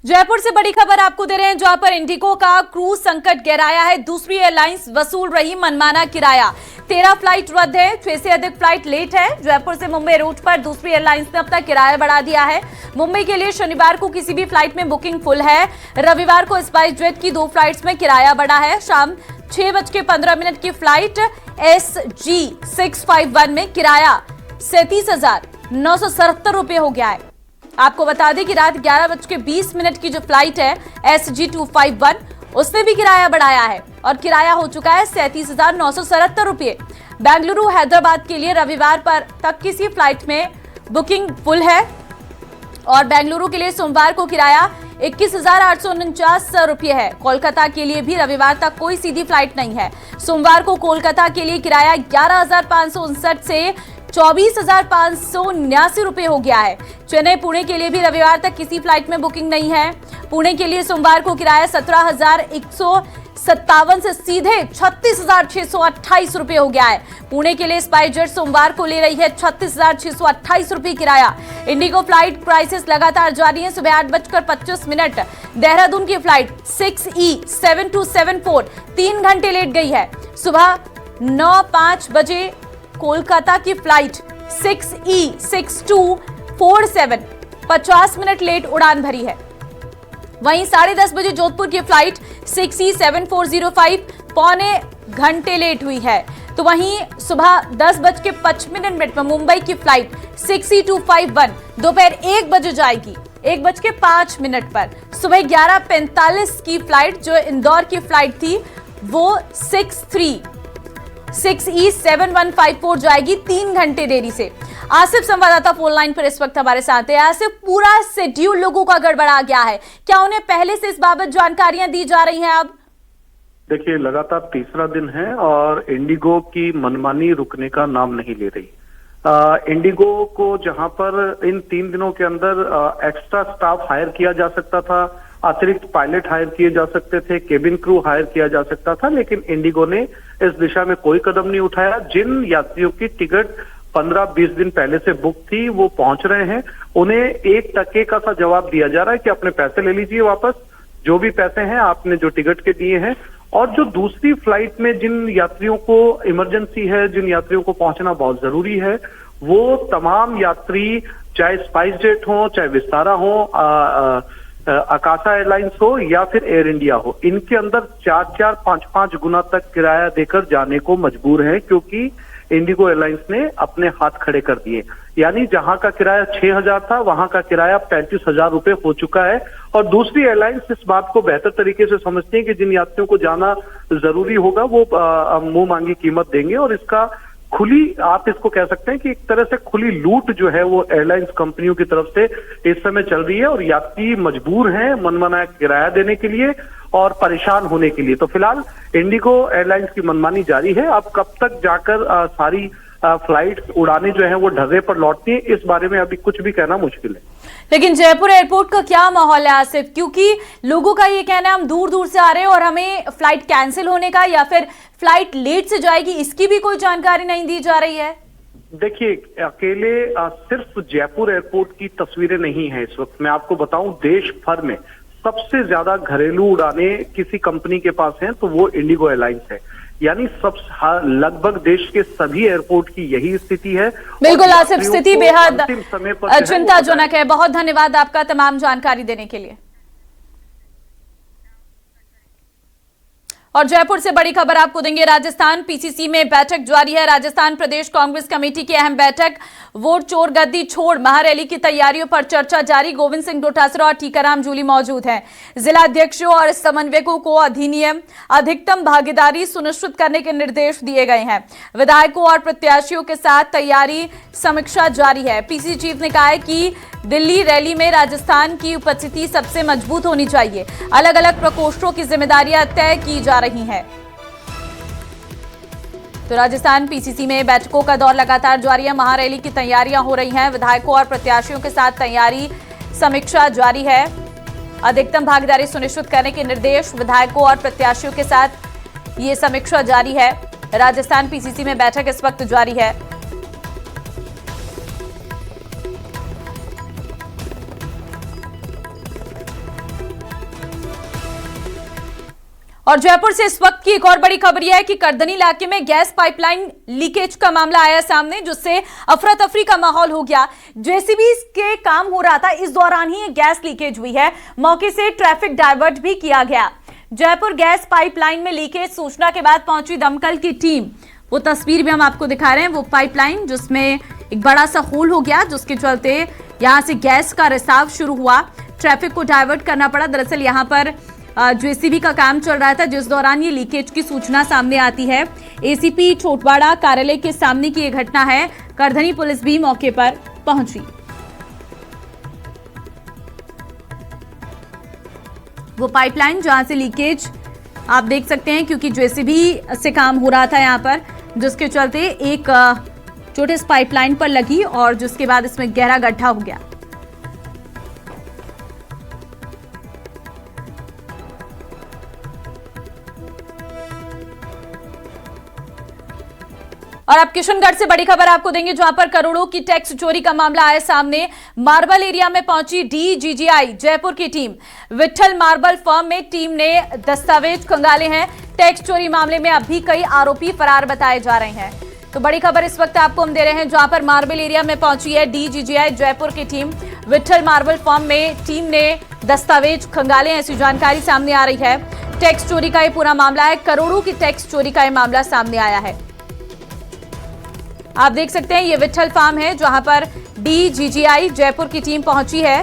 जयपुर से बड़ी खबर आपको दे रहे हैं, जहां पर इंडिगो का क्रूज संकट गहराया है। दूसरी एयरलाइंस वसूल रही मनमाना किराया। 13 फ्लाइट रद्द है, 6 से अधिक फ्लाइट लेट है। जयपुर से मुंबई रूट पर दूसरी एयरलाइंस ने अपना किराया बढ़ा दिया है। मुंबई के लिए शनिवार को किसी भी फ्लाइट में बुकिंग फुल है। रविवार को स्पाइसजेट की 2 फ्लाइट्स में किराया बढ़ा है। शाम 6:15 की फ्लाइट SG 651 में किराया 37,977 रुपए हो गया है। आपको बता दें कि रात 11:20 की जो फ्लाइट है SG 251, उसने भी किराया बढ़ाया है और किराया हो चुका है 37,977 रुपये। बेंगलुरु हैदराबाद के लिए रविवार पर तक किसी फ्लाइट में बुकिंग फुल है और बेंगलुरु के लिए सोमवार को किराया 21,849 रुपये है। कोलकाता के लिए भी रविवार तक कोई सीधी फ्लाइट नहीं है। सोमवार को कोलकाता के लिए किराया 11,559 से 24,579 रुपये हो गया है। चेन्नई पुणे के लिए भी रविवार तक किसी फ्लाइट में बुकिंग नहीं है। पुणे के लिए सोमवार को किराया 17,157 से सीधे 36,628 रुपये हो गया है। पुणे के लिए स्पाइसजेट सोमवार को ले रही है 36,628 रुपये किराया। इंडिगो फ्लाइट क्राइसिस लगातार जारी है। सुबह 8:25 देहरादून की फ्लाइट 6E7274 3 घंटे लेट गई है। सुबह 9:05 बजे कोलकाता की फ्लाइट 6E6247 50 मिनट लेट उड़ान भरी है। वहीं 10:30 बजे जोधपुर की फ्लाइट 6E7405 पौने घंटे लेट हुई है। तो वहीं सुबह 10:55 में मुंबई की फ्लाइट 6E251 दोपहर 1 बजे जाएगी 1:05 पर। सुबह 11:45 की फ्लाइट जो इंदौर की फ्लाइट थी वो 6E7154 जाएगी 3 घंटे देरी से। आसिफ संवाददाता फोन लाइन पर इस वक्त हमारे साथ है। आसिफ, पूरा शेड्यूल लोगों का गड़बड़ा गया है, क्या उन्हें पहले से इस बाबत जानकारियां दी जा रही हैं? अब देखिए, लगातार तीसरा दिन है और इंडिगो की मनमानी रुकने का नाम नहीं ले रही। इंडिगो को जहां पर इन 3 दिनों के अंदर एक्स्ट्रा स्टाफ हायर किया जा सकता था, अतिरिक्त पायलट हायर किए जा सकते थे, केबिन क्रू हायर किया जा सकता था, लेकिन इंडिगो ने इस दिशा में कोई कदम नहीं उठाया। जिन यात्रियों की टिकट 15-20 दिन पहले से बुक थी वो पहुंच रहे हैं, उन्हें 1 टके का सा जवाब दिया जा रहा है कि अपने पैसे ले लीजिए वापस, जो भी पैसे हैं आपने जो टिकट के दिए हैं। और जो दूसरी फ्लाइट में जिन यात्रियों को इमरजेंसी है, जिन यात्रियों को पहुंचना बहुत जरूरी है, वो तमाम यात्री चाहे स्पाइसजेट हो, चाहे विस्तारा हो, आकाशा एयरलाइंस हो या फिर एयर इंडिया हो, इनके अंदर 4-4, 5-5 गुना तक किराया देकर जाने को मजबूर है, क्योंकि इंडिगो एयरलाइंस ने अपने हाथ खड़े कर दिए। यानी जहां का किराया 6,000 था, वहां का किराया 35,000 रुपए हो चुका है। और दूसरी एयरलाइंस इस बात को बेहतर तरीके से समझती है कि जिन यात्रियों को जाना जरूरी होगा वो मुंह मांगी कीमत देंगे। और इसका खुली, आप इसको कह सकते हैं कि एक तरह से खुली लूट जो है वो एयरलाइंस कंपनियों की तरफ से इस समय चल रही है और यात्री मजबूर हैं मनमाना किराया देने के लिए और परेशान होने के लिए। तो फिलहाल इंडिगो एयरलाइंस की मनमानी जारी है। अब कब तक जाकर सारी फ्लाइट उड़ाने जो है वो ढर्रे पर लौटती है, इस बारे में अभी कुछ भी कहना मुश्किल है। लेकिन जयपुर एयरपोर्ट का क्या माहौल है आसिफ? क्योंकि लोगों का ये कहना है हम दूर दूर से आ रहे हैं और हमें फ्लाइट कैंसिल होने का या फिर फ्लाइट लेट से जाएगी, इसकी भी कोई जानकारी नहीं दी जा रही है। देखिए, अकेले सिर्फ जयपुर एयरपोर्ट की तस्वीरें नहीं है। इस वक्त मैं आपको बताऊं, देश भर में सबसे ज्यादा घरेलू उड़ाने किसी कंपनी के पास हैं तो वो इंडिगो एयरलाइंस है। यानी सब लगभग देश के सभी एयरपोर्ट की यही स्थिति है। बिल्कुल आसिफ, स्थिति बेहद चिंताजनक है। बहुत धन्यवाद आपका तमाम जानकारी देने के लिए। और जयपुर से बड़ी खबर आपको देंगे। राजस्थान PCC में बैठक जारी है। राजस्थान प्रदेश कांग्रेस कमेटी की अहम बैठक, वोट चोर गद्दी छोड़ महारैली की तैयारियों पर चर्चा जारी। गोविंद सिंह डोटासरा और टीकाराम जूली मौजूद हैं। जिला अध्यक्षों और समन्वयकों को अधिनियम अधिकतम भागीदारी सुनिश्चित करने के निर्देश दिए गए हैं। विधायकों और प्रत्याशियों के साथ तैयारी समीक्षा जारी है। PCC चीफ ने कहा है कि दिल्ली रैली में राजस्थान की उपस्थिति सबसे मजबूत होनी चाहिए। अलग अलग प्रकोष्ठों की जिम्मेदारियां तय की जा रही हैं। तो राजस्थान PCC में बैठकों का दौर लगातार जारी है। महारैली की तैयारियां हो रही हैं। विधायकों और प्रत्याशियों के साथ तैयारी समीक्षा जारी है। अधिकतम भागीदारी सुनिश्चित करने के निर्देश, विधायकों और प्रत्याशियों के साथ ये समीक्षा जारी है। राजस्थान PCC में बैठक इस वक्त जारी है। और जयपुर से इस वक्त की एक और बड़ी खबर यह है कि करधनी इलाके में गैस पाइपलाइन लीकेज का मामला आया सामने, जिससे अफरा तफरी का माहौल हो गया। जेसीबी के काम हो रहा था, इस दौरान ही गैस लीकेज हुई है। मौके से ट्रैफिक डायवर्ट भी किया गया। जयपुर गैस पाइपलाइन में लीकेज सूचना के बाद पहुंची दमकल की टीम। वो तस्वीर भी हम आपको दिखा रहे हैं, वो पाइपलाइन जिसमें एक बड़ा सा होल हो गया, जिसके चलते यहां से गैस का रिसाव शुरू हुआ। ट्रैफिक को डायवर्ट करना पड़ा। दरअसल यहां पर जेसीबी का काम चल रहा था, जिस दौरान ये लीकेज की सूचना सामने आती है। एसीपी छोटवाड़ा कार्यालय के सामने की ये घटना है। करधनी पुलिस भी मौके पर पहुंची। वो पाइपलाइन जहां से लीकेज आप देख सकते हैं, क्योंकि जेसीबी से काम हो रहा था यहां पर, जिसके चलते एक चोट इस पाइपलाइन पर लगी और जिसके बाद इसमें गहरा गड्ढा हो गया। और अब किशनगढ़ से बड़ी खबर आपको देंगे, जहां पर करोड़ों की टैक्स चोरी का मामला आया सामने। मार्बल एरिया में पहुंची डीजीजीआई जयपुर की टीम। विट्ठल मार्बल फर्म में टीम ने दस्तावेज खंगाले हैं। टैक्स चोरी मामले में अब भी कई आरोपी फरार बताए जा रहे हैं। तो बड़ी खबर इस वक्त आपको हम दे रहे हैं, जहां पर मार्बल एरिया में पहुंची है डीजीजीआई जयपुर की टीम। विट्ठल मार्बल फर्म में टीम ने दस्तावेज खंगाले हैं, ऐसी जानकारी सामने आ रही है। टैक्स चोरी का यह पूरा मामला है। करोड़ों की टैक्स चोरी का यह मामला सामने आया है। आप देख सकते हैं ये विट्ठल फार्म है, जहां पर डीजीजीआई जयपुर की टीम पहुंची है।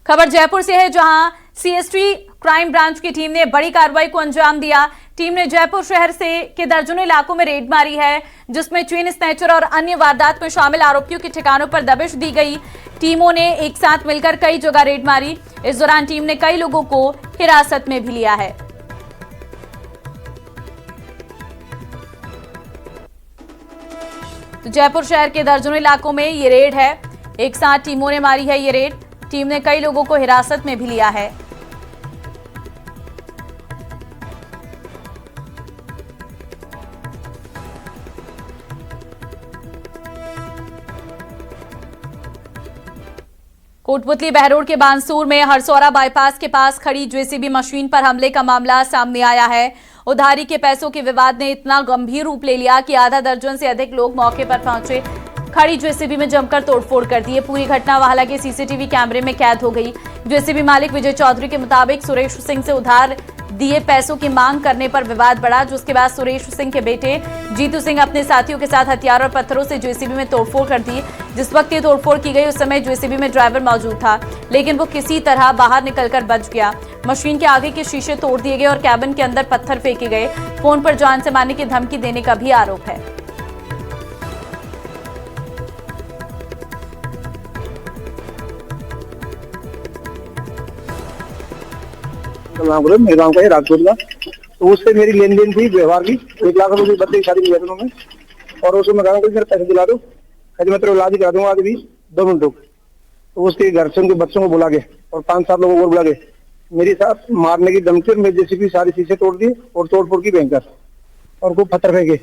खबर जयपुर से है, जहां सीएसटी क्राइम ब्रांच की टीम ने बड़ी कार्रवाई को अंजाम दिया। टीम ने जयपुर शहर से के दर्जनों इलाकों में रेड मारी है, जिसमें चेन स्नैचर और अन्य वारदात में शामिल आरोपियों के ठिकानों पर दबिश दी गई। टीमों ने एक साथ मिलकर कई जगह रेड मारी। इस दौरान टीम ने कई लोगों को हिरासत में भी लिया है। तो जयपुर शहर के दर्जनों इलाकों में ये रेड है। एक साथ टीमों ने मारी है ये रेड। टीम ने कई लोगों को हिरासत में भी लिया है। कोटपुतली बहरोड के बांसूर में हरसौरा बाईपास के पास खड़ी जेसीबी मशीन पर हमले का मामला सामने आया है। उधारी के पैसों के विवाद ने इतना गंभीर रूप ले लिया कि आधा दर्जन से अधिक लोग मौके पर पहुंचे। खड़ी जेसीबी में जमकर तोड़फोड़ कर दी। पूरी घटना हालांकि सीसीटीवी कैमरे में कैद हो गई। जेसीबी मालिक विजय चौधरी के मुताबिक सुरेश सिंह से उधार दिए पैसों की मांग करने पर विवाद बढ़ा, जिसके बाद सुरेश सिंह के बेटे जीतू सिंह अपने साथियों के साथ हथियार और पत्थरों से जेसीबी में तोड़फोड़ कर दी। जिस वक्त ये तोड़फोड़ की गई, उस समय जेसीबी में ड्राइवर मौजूद था, लेकिन वो किसी तरह बाहर निकलकर बच गया। मशीन के आगे के शीशे तोड़ दिए गए और कैबिन के अंदर पत्थर फेंके गए। फोन पर जान से मारने की धमकी देने का भी आरोप है। मेरे गांव का है राजपुर का, तो उससे मेरी लेन देन थी व्यवहार की 1 लाख रुपए बच्चे की शादी किया था उन्होंने। और उसको मैं कहा मेरे पैसे दिला दो, कहते मैं तेरे इलाज करा दूंगा आज भी 2 मिनट रुक। तो उसके घर से उनके बच्चों को बुला के और 5-7 लोगों को बुला के मेरे साथ मारने की धमकी, मेरे जेसीबी सारी शीशे तोड़ दिए और तोड़फोड़ की भयंकर, और खूब पत्थर फेंके।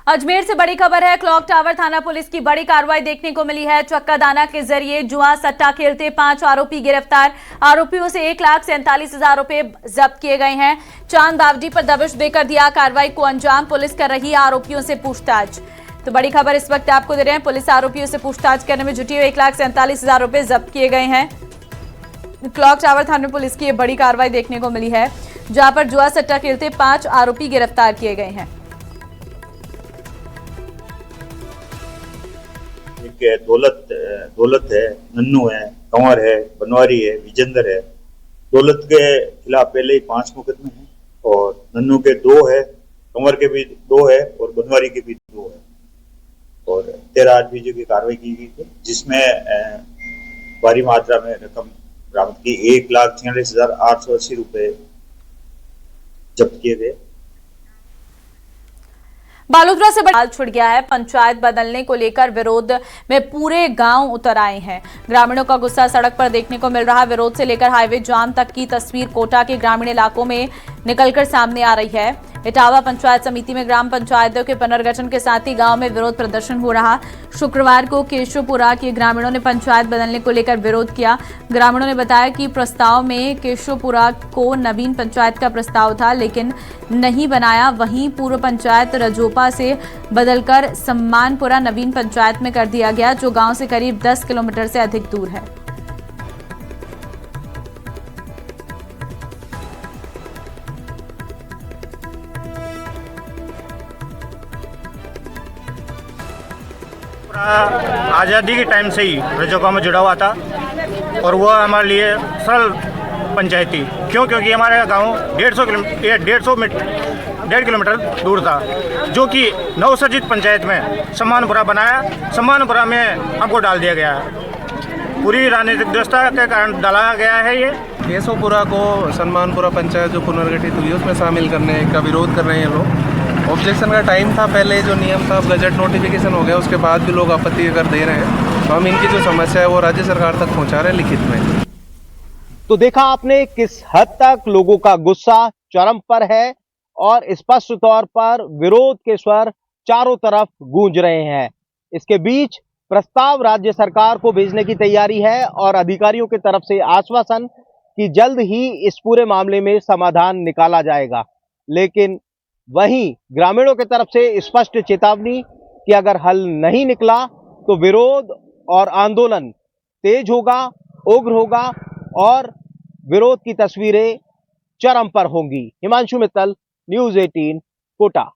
अजमेर से बड़ी खबर है। क्लॉक टावर थाना पुलिस की बड़ी कार्रवाई देखने को मिली है। चक्का दाना के जरिए जुआ सट्टा खेलते 5 आरोपी गिरफ्तार। आरोपियों से 1,47,000 रुपए जब्त किए गए हैं। चांद बावडी पर दबिश देकर दिया कार्रवाई को अंजाम। पुलिस कर रही है आरोपियों से पूछताछ। तो बड़ी खबर इस वक्त आपको दे रहे हैं। पुलिस आरोपियों से पूछताछ करने में जुटी हुई 1,47,000 रुपए जब्त किए गए हैं। क्लॉक टावर थाना पुलिस की बड़ी कार्रवाई देखने को मिली है, जहां पर जुआ सट्टा खेलते 5 आरोपी गिरफ्तार किए गए हैं। दौलत है, नन्नू है, कंवर है, बनवारी है, विजेंद्र है। दौलत के खिलाफ पहले ही 5 मुकदमे हैं और नन्नू के 2 है, कंवर के भी 2 है और बनवारी के भी 2 है। और 13 आदमियों की कार्रवाई की गई थी, जिसमें भारी मात्रा में रकम बरामद की। 1,46,880 रुपए जब्त किए गए। बालोतरा से बड़ा छुट गया है। पंचायत बदलने को लेकर विरोध में पूरे गांव उतर आए हैं। ग्रामीणों का गुस्सा सड़क पर देखने को मिल रहा। विरोध से लेकर हाईवे जाम तक की तस्वीर कोटा के ग्रामीण इलाकों में निकलकर सामने आ रही है। इटावा पंचायत समिति में ग्राम पंचायतों के पुनर्गठन के साथ ही गांव में विरोध प्रदर्शन हो रहा। शुक्रवार को केशवपुरा के ग्रामीणों ने पंचायत बदलने को लेकर विरोध किया। ग्रामीणों ने बताया कि प्रस्ताव में केशवपुरा को नवीन पंचायत का प्रस्ताव था, लेकिन नहीं बनाया। वहीं पूर्व पंचायत रजोपा से बदलकर सम्मानपुरा नवीन पंचायत में कर दिया गया, जो गांव से करीब 10 किलोमीटर से अधिक दूर है। आज़ादी के टाइम से ही रजोपा में जुड़ा हुआ था और वो हमारे लिए सरल पंचायत थी। क्यों? क्योंकि हमारा गांव 1.5 किलोमीटर दूर था, जो कि नवसर्जित पंचायत में सम्मानपुरा बनाया। सम्मानपुरा में हमको डाल दिया गया है। पूरी राजनीतिक व्यवस्था के कारण डाला गया है। ये केशवपुरा को सम्मानपुरा पंचायत जो पुनर्गठित हुई है उसमें शामिल करने का विरोध कर रहे हैं लोग। ऑब्जेक्शन का टाइम था पहले, जो नियम था, गजट नोटिफिकेशन हो गया, उसके बाद भी लोग आपत्ति कर दे रहे हैं। तो हम इनकी जो समस्या है वो राज्य सरकार तक पहुंचा रहे हैं लिखित में। तो देखा आपने किस हद तक लोगों का गुस्सा चरम पर है और स्पष्ट तौर पर विरोध के स्वर चारों तरफ गूंज रहे हैं। इसके बीच प्रस्ताव राज्य सरकार को भेजने की तैयारी है और अधिकारियों की तरफ से आश्वासन कि जल्द ही इस पूरे मामले में समाधान निकाला जाएगा। लेकिन वहीं ग्रामीणों की तरफ से स्पष्ट चेतावनी कि अगर हल नहीं निकला तो विरोध और आंदोलन तेज होगा, उग्र होगा और विरोध की तस्वीरें चरम पर होंगी। हिमांशु मित्तल, न्यूज़ 18, कोटा।